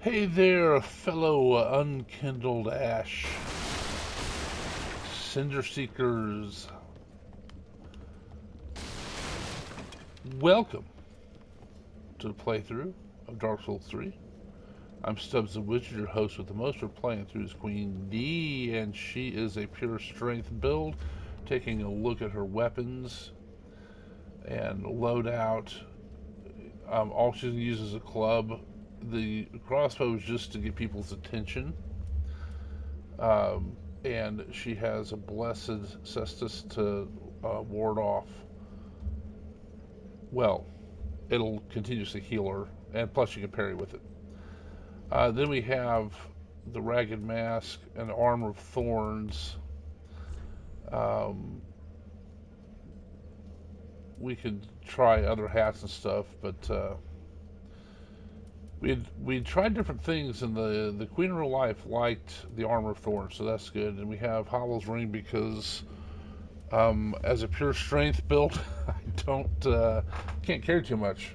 Hey there, fellow unkindled ash cinder seekers. Welcome to the playthrough of Dark Souls 3. I'm Stubbs the Wizard, your host with the most. We're playing through as Queen D, and she is a pure strength build. Taking a look at her weapons and loadout. All she uses a club. The crossbow is just to get people's attention. Um, and she has a blessed cestus to ward off. Well, it'll continuously heal her, and plus you can parry with it. Then we have the ragged mask and armor of thorns. Um, we could try other hats and stuff, but we tried different things, and the Queen of Real Life liked the armor of thorns, so that's good. And we have Hollow's ring because as a pure strength build, I don't can't carry too much,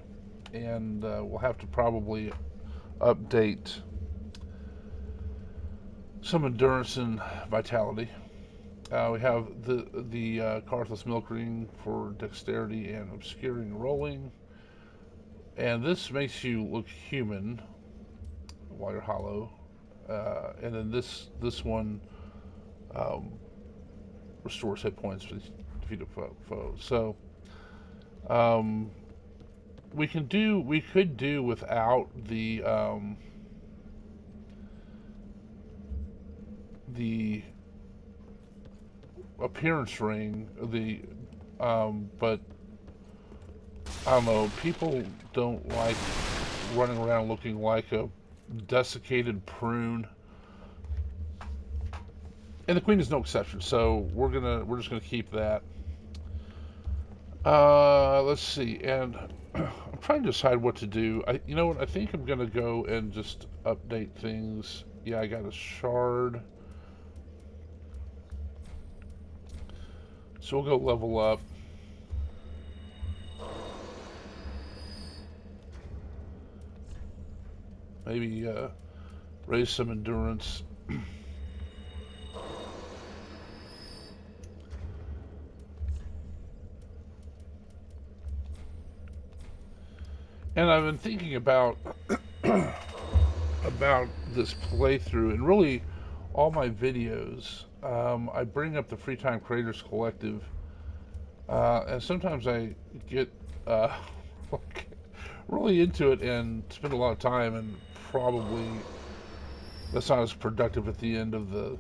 and we'll have to probably update some endurance and vitality. We have the Carthless Milk Ring for dexterity and obscuring rolling, and this makes you look human while you're hollow. And then this one um, restores hit points for defeated foes. So um, we could do without the appearance ring, but I don't know. People don't like running around looking like a desiccated prune, and the queen is no exception. So we're just gonna keep that. Let's see, and I'm trying to decide what to do. You know what? I think I'm gonna go and just update things. Yeah, I got a shard, so we'll go level up. Maybe raise some endurance. And I've been thinking about this playthrough, and really all my videos. I bring up the Free Time Creators Collective, and sometimes I get really into it and spend a lot of time, and probably that's not as productive at the end of the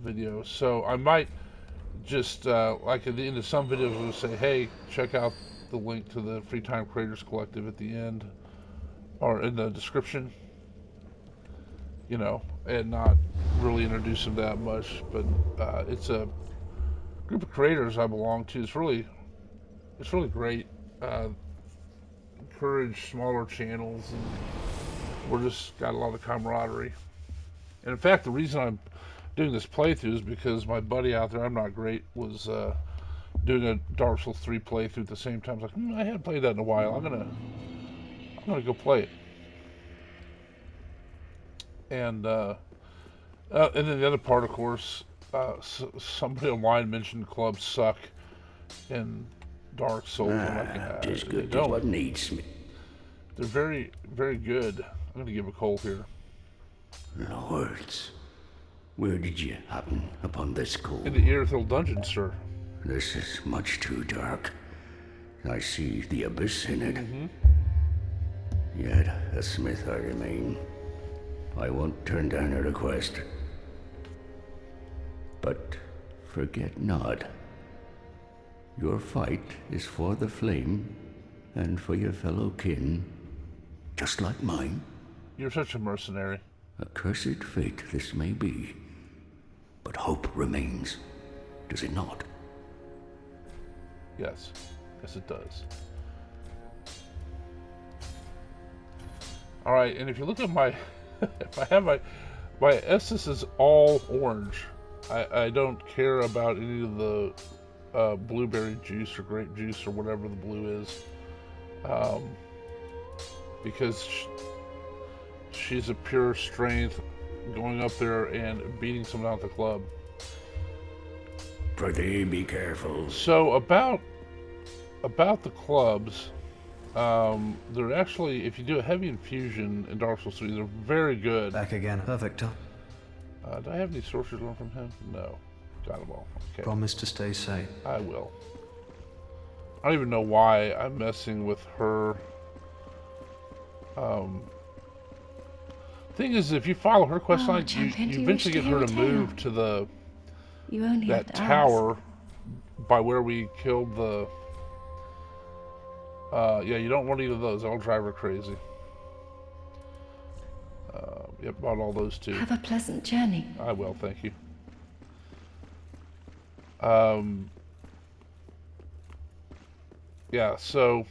video. So I might just like at the end of some videos, will say, "Hey, check out the link to the Free Time Creators Collective at the end or in the description." And not really introduce them that much. But it's a group of creators I belong to. It's really great. Uh, Encourage smaller channels, and we're just got a lot of camaraderie. And in fact, the reason I'm doing this playthrough is because my buddy out there, I'm not great, was doing a Dark Souls 3 playthrough at the same time. I was like, I haven't played that in a while. I'm gonna go play it. And then the other part, of course, somebody online mentioned clubs suck in Dark Souls. I'm like, Tis they good to don't. what needs me. They're very, very good. I'm gonna give a cold here. Lords, where did you happen upon this cove? In the Earthhill Dungeon, sir. This is much too dark. I see the abyss in it. Yet a smith I remain. I won't turn down a request. But forget not, your fight is for the flame and for your fellow kin, just like mine. You're such a mercenary. A cursed fate this may be, but hope remains, does it not? Yes. Yes, it does. All right, and if you look at my, if I have my Estus is all orange. I don't care about any of the blueberry juice or grape juice or whatever the blue is, because she she's a pure strength, going up there and beating someone out at the club. Prithee, be careful. So about the clubs, they're actually, if you do a heavy infusion in Dark Souls 3, they're very good. Back again. Perfect. Do I have any sorcerers learned from him? No. Got them all. Okay. Promise to stay sane. I will. I don't even know why I'm messing with her. Thing is, if you follow her quest line, you eventually get her to move to that tower by where we killed the. Yeah, you don't want either of those. That'll drive her crazy. Yep, bought all those too. Have a pleasant journey. I will, thank you. Yeah, so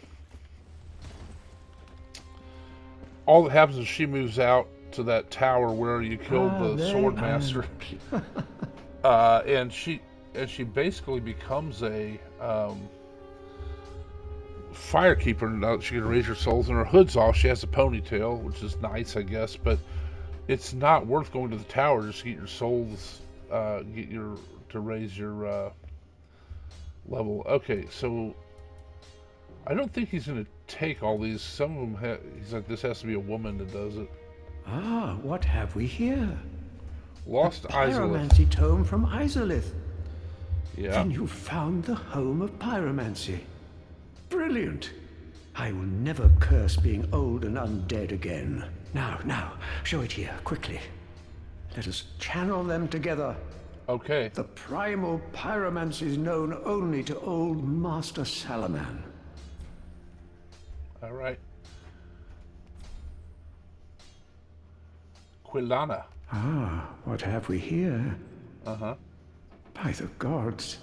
all that happens is she moves out to that tower where you killed the sword master, and she basically becomes a firekeeper. Now that she can raise her souls, and her hood's off. She has a ponytail, which is nice, I guess, but it's not worth going to the tower just to get your souls, to raise your level. Okay, so I don't think he's going to take all these. Some of them, he's like, this has to be a woman that does it. Ah, what have we here? Lost Izalith. Pyromancy tome from Izalith. Yeah. Then you found the home of pyromancy. Brilliant. I will never curse being old and undead again. Now, show it here, quickly. Let us channel them together. Okay. The primal pyromancy is known only to old Master Salaman. All right. Quilana. Ah, what have we here? Uh-huh. By the gods,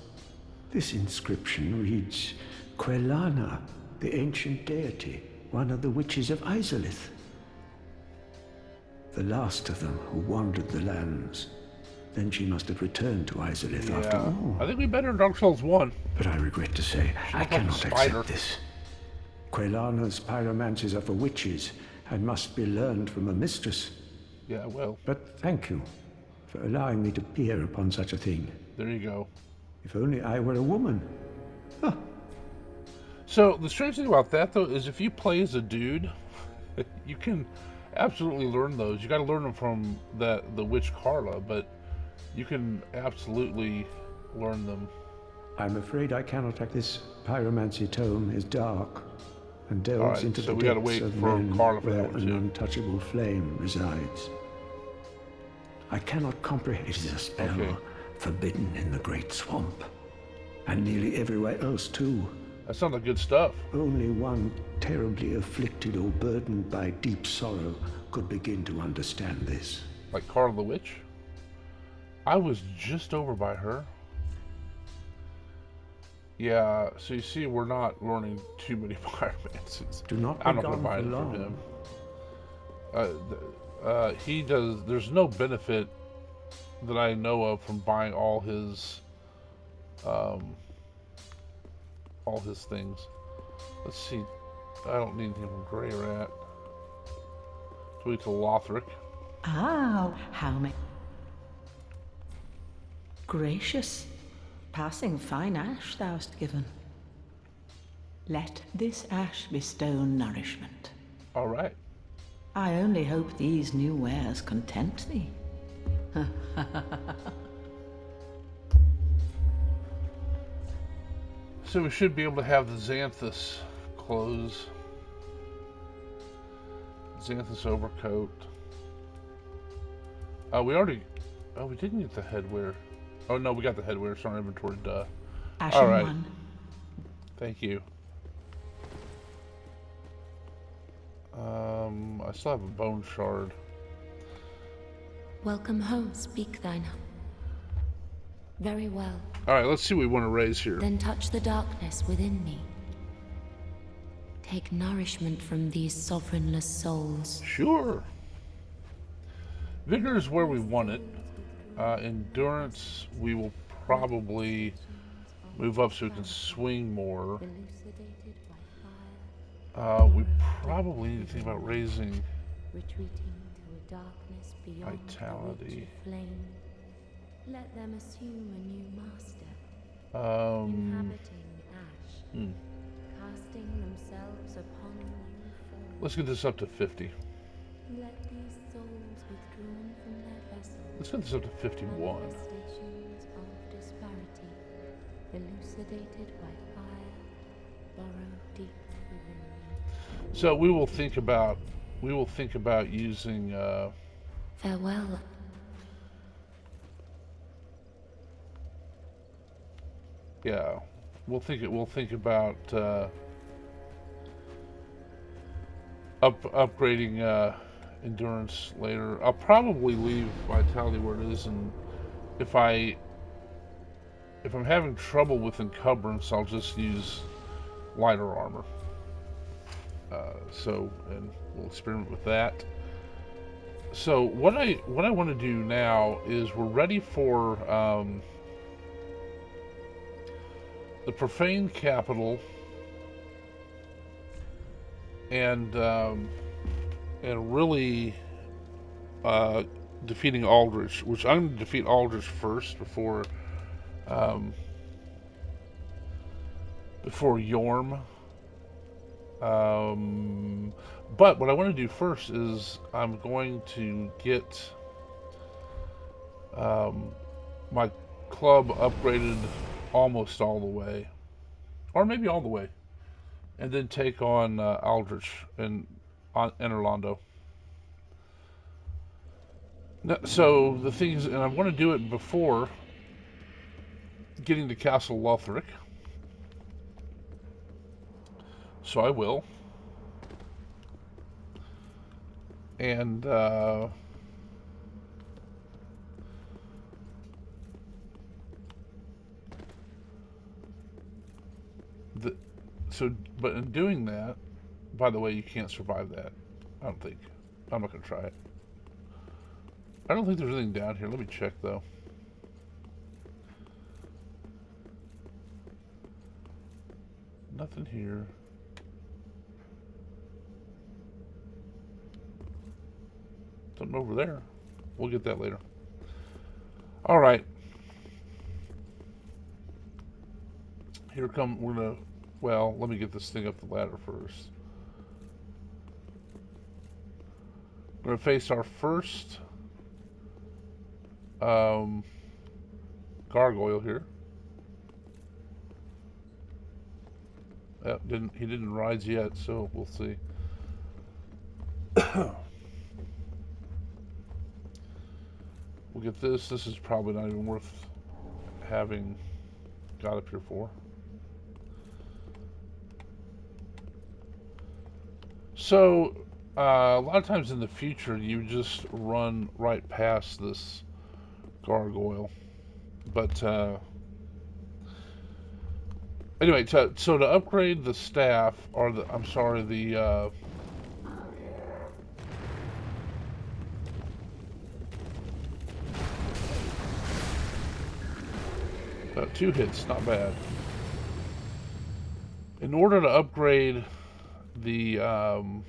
this inscription reads, Quelana, the ancient deity, one of the witches of Izalith. The last of them who wandered the lands. Then she must have returned to Izalith after all. I think we better in Dark Souls 1. But I regret to say, I looked like a cannot spider. accept this. Quelana's pyromancies are for witches and must be learned from a mistress. Yeah, well, But thank you for allowing me to peer upon such a thing. there you go. If only I were a woman. Huh. So the strange thing about that, though, is if you play as a dude, you can absolutely learn those. You got to learn them from the witch Carla, but you can absolutely learn them. I'm afraid I cannot take this pyromancy tome is dark and delves Alright, into so the we gotta depths wait of for men Carla for where that one, an too. untouchable flame resides. I cannot comprehend. It is a spell Okay. forbidden in the Great Swamp, and nearly everywhere else too. That sounds like good stuff. Only one terribly afflicted or burdened by deep sorrow could begin to understand this. Like Carla the Witch. I was just over by her. Yeah, so you see, we're not learning too many pyromancies. Do not I'm be not going to gone buy for it from long. him. He does. There's no benefit that I know of from buying all his things. Let's see. I don't need anything from Grey Rat. Tweet to Lothric. Ah, how may... Gracious, passing fine ash thou'st given. Let this ash bestow nourishment. All right. I only hope these new wares content thee. So we should be able to have the Xanthus clothes. Xanthus overcoat. We already... Oh, we didn't get the headwear. Oh, no, we got the headwear. It's on our inventory. Duh. Ashen All right. one. Thank you. I still have a bone shard. Welcome home, speak thine. Very well. All right, let's see what we want to raise here. Then touch the darkness within me. Take nourishment from these sovereignless souls. Sure. Vigor is where we want it. Endurance, we will probably move up so we can swing more. We probably need to think about raising a darkness beyond the Vitality. reach of flame. Let them assume a new master, inhabiting ash, casting themselves upon new forms. Let's get this up to 50. Let these souls withdrawn from their vessels, Let's get this up to 51. manifestations of disparity, elucidated by fire, burrow deep within me. So we will think about using Farewell. yeah, we'll think about upgrading endurance later. I'll probably leave vitality where it is, and if I'm having trouble with encumbrance, I'll just use lighter armor. And we'll experiment with that. So what I want to do now is we're ready for the Profaned capital and really defeating Aldrich, which I'm going to defeat Aldrich first before Yorm. But what I want to do first is I'm going to get my club upgraded almost all the way, or maybe all the way, and then take on Aldrich and Enerlando. So the thing is, and I want to do it before getting to Castle Lothric, so I will. And but in doing that, by the way, you can't survive that. I don't think. I'm not gonna try it. I don't think there's anything down here. Let me check though. Nothing here. Something over there. We'll get that later. All right. We're gonna, well, let me get this thing up the ladder first. We're gonna face our first gargoyle here. Yep, he didn't rise yet, so we'll see. We'll get this. This is probably not even worth having got up here for. So, a lot of times in the future, you just run right past this gargoyle. But, anyway, so to upgrade the staff, or I'm sorry, the, 2 hits, not bad. In order to upgrade the, oh,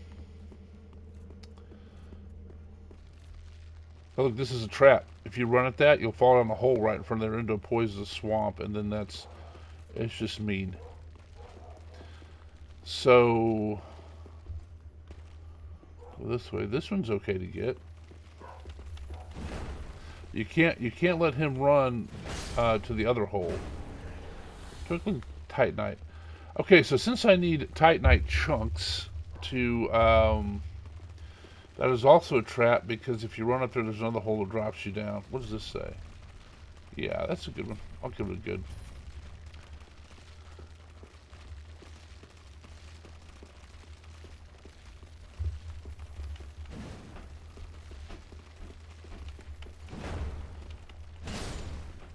look, this is a trap. If you run at that, you'll fall down the hole right in front of there into a poisonous swamp, and then it's just mean. So, this way. This one's okay to get. You can't let him run to the other hole. Twinkling Titanite. Okay, so since I need Titanite chunks to that is also a trap, because if you run up there's another hole that drops you down. What does this say? Yeah, that's a good one. I'll give it a good.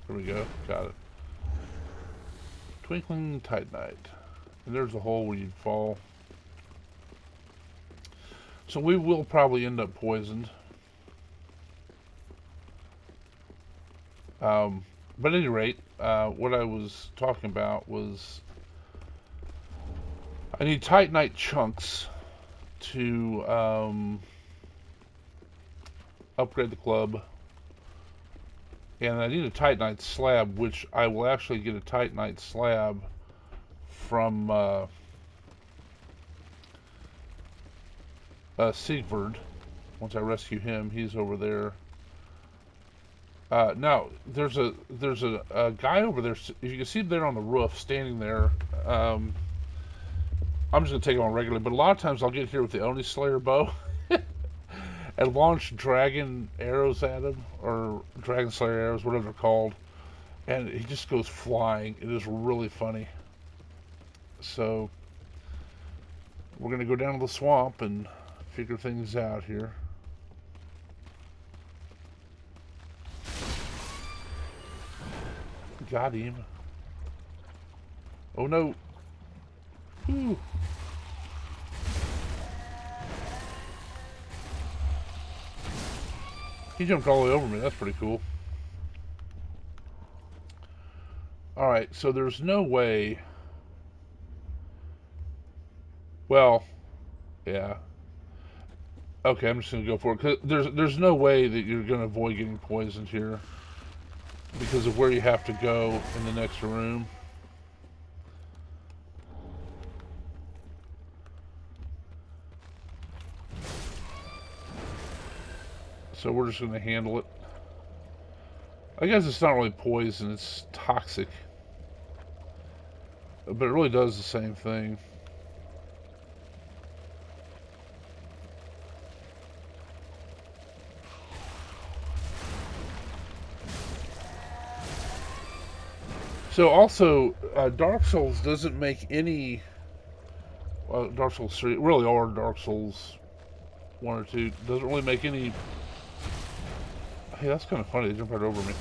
There we go. Got it. Twinkling Titanite. And there's the hole where you'd fall. So we will probably end up poisoned. But at any rate, what I was talking about was I need Titanite chunks to upgrade the club. And I need a Titanite slab, which I will actually get a Titanite slab from Siegfried. Once I rescue him, he's over there. Now, there's a guy over there. If you can see him there on the roof, standing there. I'm just going to take him on regularly, but a lot of times I'll get here with the Oni Slayer bow and launch dragon arrows at him, or dragon slayer arrows, whatever they're called, and he just goes flying. It is really funny. So we're going to go down to the swamp and figure things out here. Got him. Oh no. Ooh. He jumped all the way over me. That's pretty cool. Alright, so there's no way... Well, yeah. Okay, I'm just going to go for it. 'Cause there's no way that you're going to avoid getting poisoned here, because of where you have to go in the next room. So we're just going to handle it. I guess it's not really poison, it's toxic. But it really does the same thing. So also, Dark Souls doesn't make any... Dark Souls 3, really, or Dark Souls 1 or 2, doesn't really make any... Hey, that's kind of funny, they jumped right over me.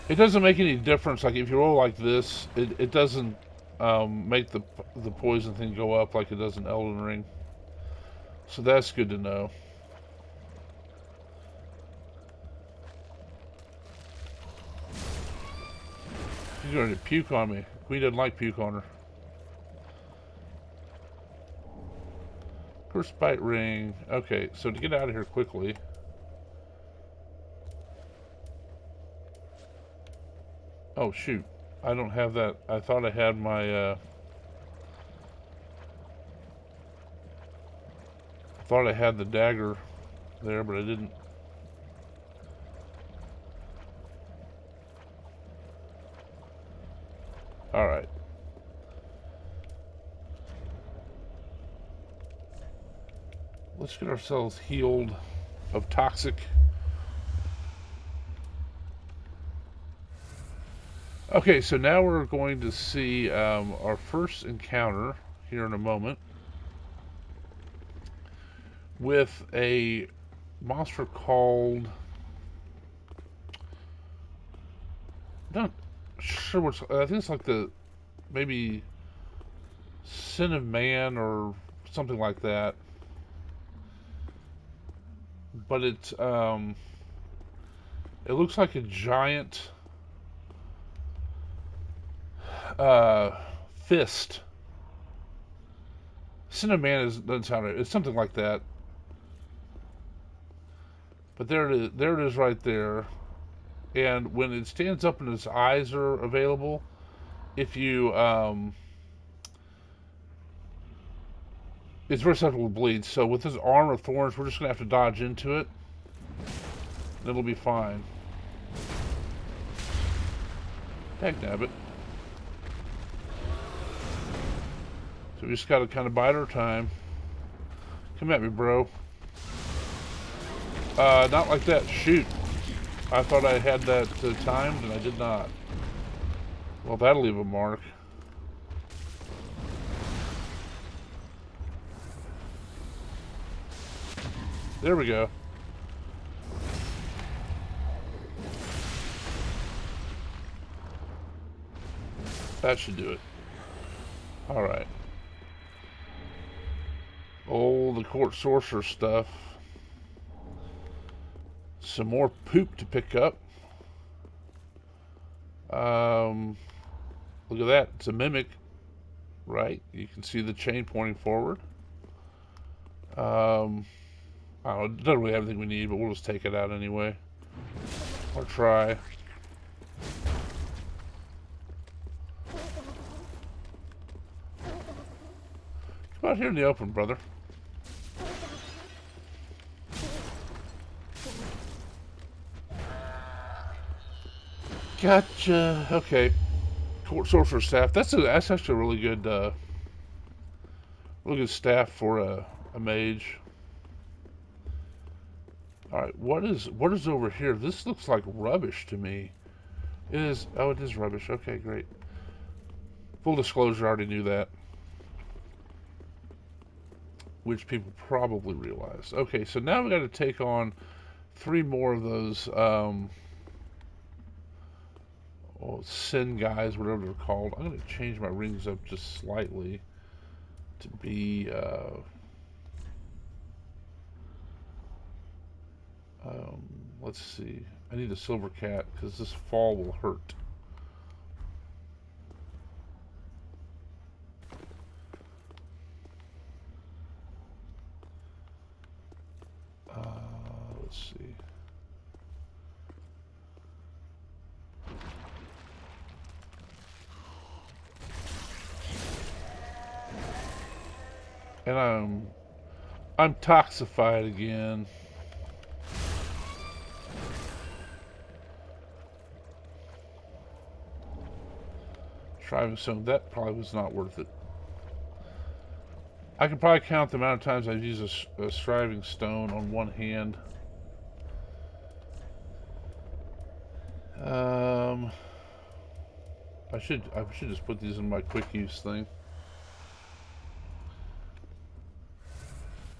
It doesn't make any difference, like if you roll like this, it doesn't make the poison thing go up like it does in Elden Ring. So that's good to know. She's going to puke on me. Queen doesn't like puke on her. Curse bite ring. Okay, so to get out of here quickly... Oh, shoot. I don't have that. I thought I had my, I thought I had the dagger there, but I didn't. Alright. Let's get ourselves healed of toxic. Okay, so now we're going to see our first encounter here in a moment with a monster called... I'm not sure what's... I think it's like the... maybe... Sin of Man or something like that. But it's... it looks like a giant... fist. Cinnamon doesn't sound right. It's something like that. But there it is. There it is right there. And when it stands up and its eyes are available, if you it's very susceptible to bleed. So with this armor of thorns, we're just gonna have to dodge into it. And it'll be fine. Dagnabbit. So we just gotta kind of bide our time. Come at me, bro. Not like that. Shoot. I thought I had that timed, and I did not. Well, that'll leave a mark. There we go. That should do it. Alright. Oh, the court sorcerer stuff. Some more poop to pick up. Look at that. It's a mimic. Right? You can see the chain pointing forward. I don't know, it doesn't really have everything we need, but we'll just take it out anyway. Or try. Come out here in the open, brother. Gotcha. Okay. Sorcerer staff. That's actually a really good staff for a mage. All right. What is over here? This looks like rubbish to me. It is. Oh, it is rubbish. Okay, great. Full disclosure, I already knew that. Which people probably realize. Okay, so now we got to take on 3 more of those sin guys, whatever they're called. I'm going to change my rings up just slightly to be let's see. I need a silver cat because this fall will hurt. Let's see. And I'm toxified again. Striving stone, that probably was not worth it. I can probably count the amount of times I've used a striving stone on one hand. I should just put these in my quick use thing.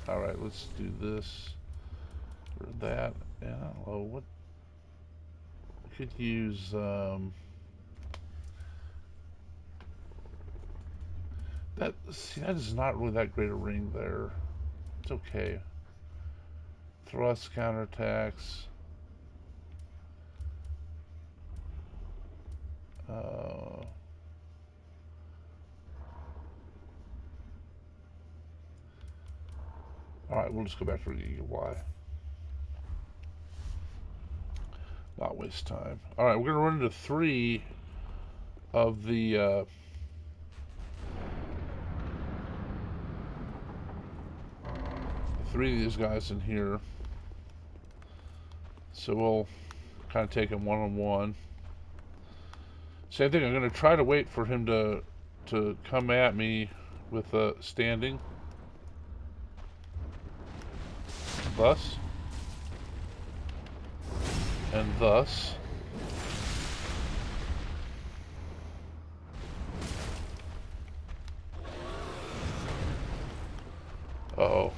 All right, let's do this or that. And I don't know what I could use. That is not really that great a ring there. It's okay. Thrust, counterattacks. Alright, we'll just go back to the Y. Not waste time. Alright, we're going to run into 3 of the 3 of these guys in here. So we'll kind of take him one-on-one. Same thing, I'm going to try to wait for him to come at me with standing. Thus. And thus. Uh-oh.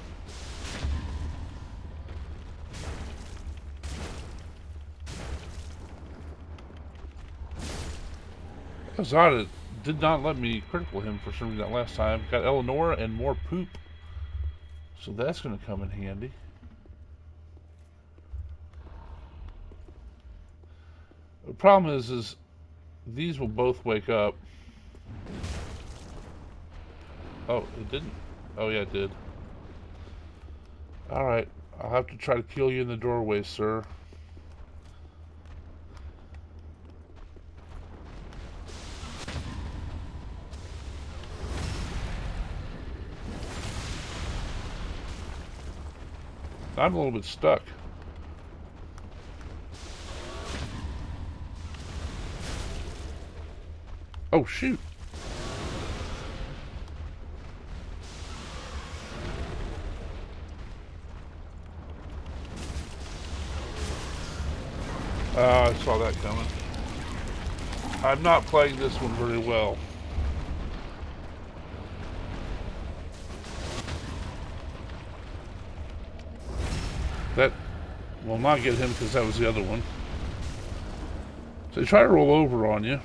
That was odd. It did not let me critical him for some reason that last time. Got Eleanor and more poop. So that's going to come in handy. The problem is these will both wake up. Oh, it didn't. Oh, yeah, it did. Alright. I'll have to try to kill you in the doorway, sir. I'm a little bit stuck. Oh, shoot. I saw that coming. I'm not playing this one very well. That will not get him because that was the other one. So they try to roll over on you.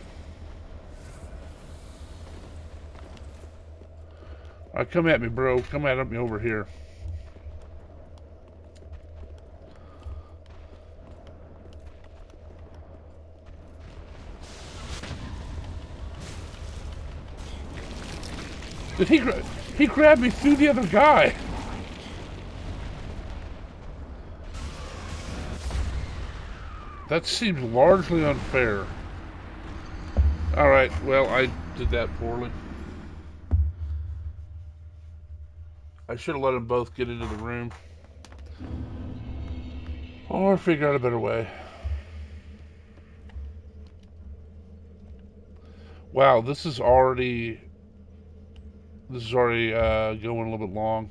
Alright, come at me, bro. Come at me over here. Did he grabbed me through the other guy? That seems largely unfair. Alright, well, I did that poorly. I should have let them both get into the room. Or figure out a better way. Wow, this is already going a little bit long.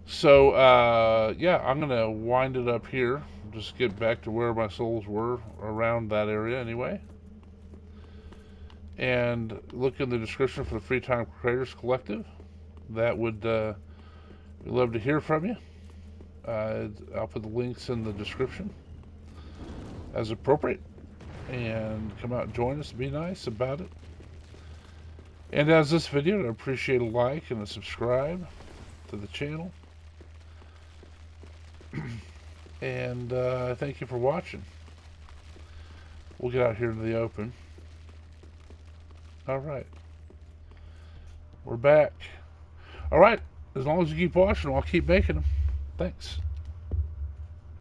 So, yeah, I'm going to wind it up here. Just get back to where my souls were, around that area anyway. And look in the description for the Free Time Creators Collective. That would, we'd love to hear from you. I'll put the links in the description as appropriate. And come out and join us. Be nice about it. And as this video, I'd appreciate a like and a subscribe to the channel. And thank you for watching. We'll get out here into the open. Alright. We're back. Alright. As long as you keep watching, I'll keep making them. Thanks.